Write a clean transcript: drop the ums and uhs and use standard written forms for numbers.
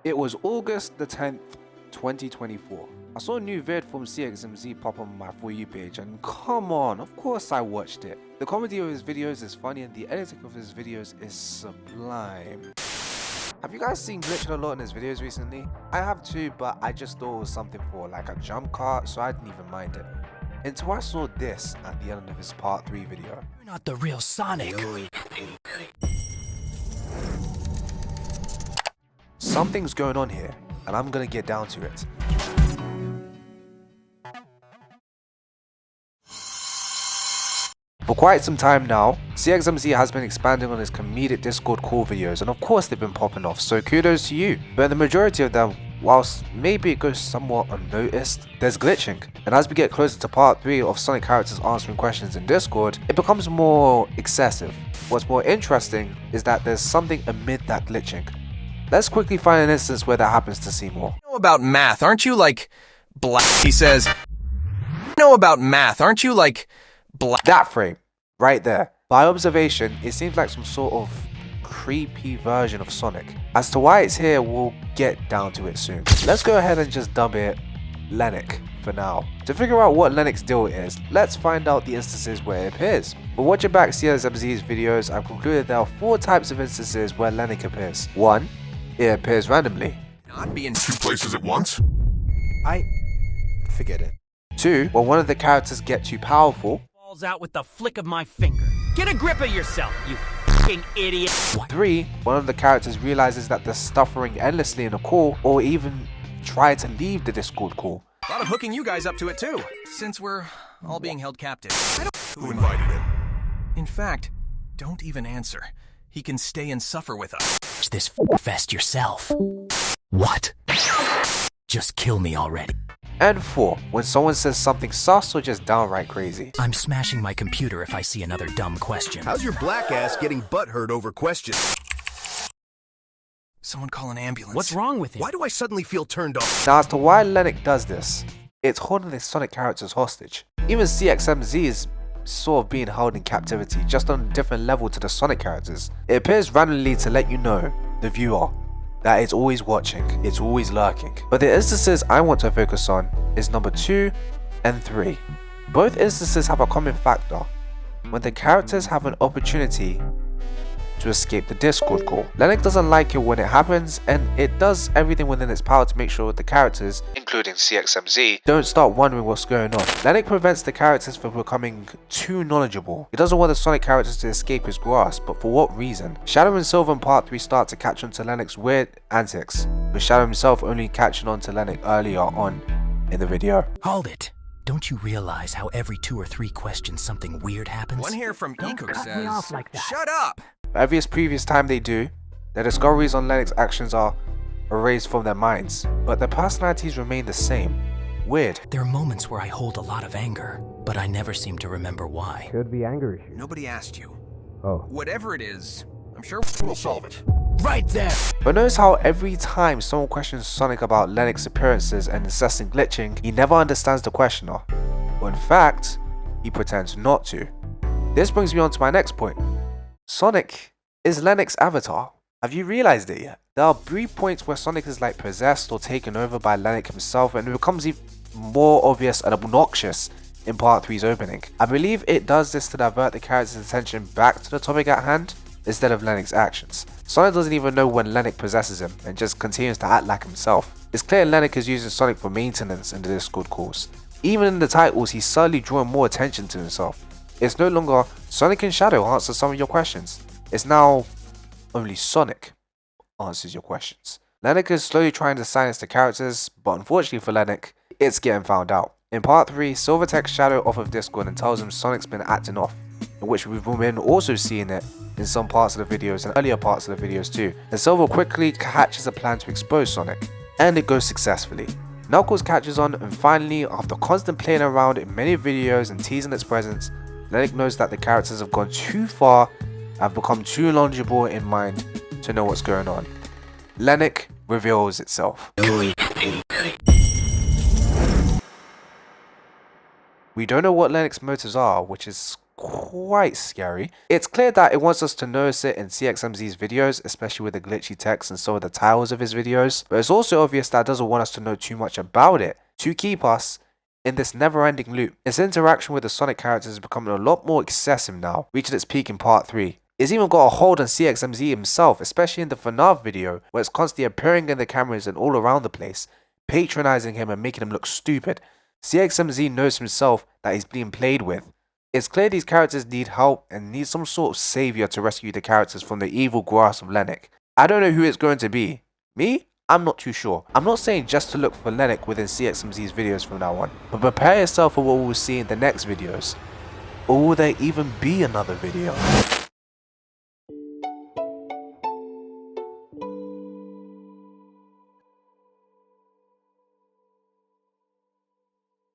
It was August the 10th, 2024. I saw a new vid from CXMZ pop on my For You page, and come on, of course I watched it. The comedy of his videos is funny and the editing of his videos is sublime. Have you guys seen glitching a lot in his videos recently? I have too, but I just thought it was something for like a jump cut, so I didn't even mind it. Until I saw this at the end of his part 3 video. You're not the real Sonic. Something's going on here, and I'm gonna get down to it. For quite some time now, CXMZ has been expanding on his comedic Discord call videos, and of course they've been popping off, so kudos to you. But the majority of them, whilst maybe it goes somewhat unnoticed, there's glitching. And as we get closer to part 3 of Sonic characters answering questions in Discord, it becomes more excessive. What's more interesting is that there's something amid that glitching. Let's quickly find an instance where that happens to Seymour. You know about math, aren't you like black? He says, you know about math, aren't you like black? That frame, right there. By observation, it seems like some sort of creepy version of Sonic. As to why it's here, we'll get down to it soon. Let's go ahead and just dub it LENIC for now. To figure out what LENIC's deal is, let's find out the instances where it appears. When watching back CXMZ's videos, I've concluded there are 4 types of instances where LENIC appears. 1. It appears randomly. Not be in 2 places at once? Forget it. 2. When one of the characters get too powerful. Falls out with the flick of my finger. Get a grip of yourself, you fucking idiot. 3. One of the characters realizes that they're stuttering endlessly in a call, or even try to leave the Discord call. Thought of hooking you guys up to it too, since we're all being held captive. Who invited him? In fact, don't even answer. He can stay and suffer with us. This fest yourself. What? Just kill me already. And 4. When someone says something sus or just downright crazy. I'm smashing my computer if I see another dumb question. How's your black ass getting butthurt over questions? Someone call an ambulance. What's wrong with him? Why do I suddenly feel turned off? Now as to why LENIC does this, it's holding the Sonic characters hostage. Even CXMZ is sort of being held in captivity, just on a different level to the Sonic characters. It appears randomly to let you know, the viewer, that it's always watching, it's always lurking. But the instances I want to focus on is number 2 and 3. Both instances have a common factor: when the characters have an opportunity to escape the Discord call. LENIC doesn't like it when it happens, and it does everything within its power to make sure the characters, including CXMZ, don't start wondering what's going on. LENIC prevents the characters from becoming too knowledgeable. He doesn't want the Sonic characters to escape his grasp, but for what reason? Shadow and Silver in part 3 start to catch on to LENIC's weird antics, with Shadow himself only catching on to LENIC earlier on in the video. Hold it. Don't you realize how every 2 or 3 questions something weird happens? One here from Eco says, off like that. shut up! Every previous time they do, their discoveries on LENIC's actions are erased from their minds, but their personalities remain the same. Weird. There are moments where I hold a lot of anger, but I never seem to remember why. Could be anger issues. Nobody asked you. Oh. Whatever it is, I'm sure We'll solve it. Right there! But notice how every time someone questions Sonic about LENIC's appearances and incessant glitching, he never understands the questioner. Or in fact, he pretends not to. This brings me on to my next point. Sonic is LENIC's avatar. Have you realized it yet? There are brief points where Sonic is like possessed or taken over by LENIC himself, and it becomes even more obvious and obnoxious in part 3's opening. I believe it does this to divert the character's attention back to the topic at hand instead of LENIC's actions. Sonic doesn't even know when LENIC possesses him and just continues to act like himself. It's clear LENIC is using Sonic for maintenance in the Discord calls. Even in the titles, he's subtly drawing more attention to himself. It's no longer Sonic and Shadow answer some of your questions. It's now only Sonic answers your questions. LENIC is slowly trying to silence the characters, but unfortunately for LENIC, it's getting found out. In part 3, Silver takes Shadow off of Discord and tells him Sonic's been acting off, in which we've been also seeing it in some parts of the videos and earlier parts of the videos too. And Silver quickly hatches a plan to expose Sonic, and it goes successfully. Knuckles catches on, and finally, after constant playing around in many videos and teasing its presence, LENIC knows that the characters have gone too far and have become too knowledgeable in mind to know what's going on. LENIC reveals itself. We don't know what LENIC's motives are, which is quite scary. It's clear that it wants us to notice it in CXMZ's videos, especially with the glitchy text and some of the titles of his videos, but it's also obvious that it doesn't want us to know too much about it, to keep us in this never-ending loop. Its interaction with the Sonic characters is becoming a lot more excessive now, reaching its peak in part 3. It's even got a hold on CXMZ himself, especially in the FNAF video, where it's constantly appearing in the cameras and all around the place, patronizing him and making him look stupid. CXMZ knows himself that he's being played with. It's clear these characters need help and need some sort of savior to rescue the characters from the evil grasp of LENIC. I don't know who it's going to be. Me? I'm not too sure. I'm not saying just to look for LENIC within CXMZ's videos from now on, but prepare yourself for what we'll see in the next videos. Or will there even be another video?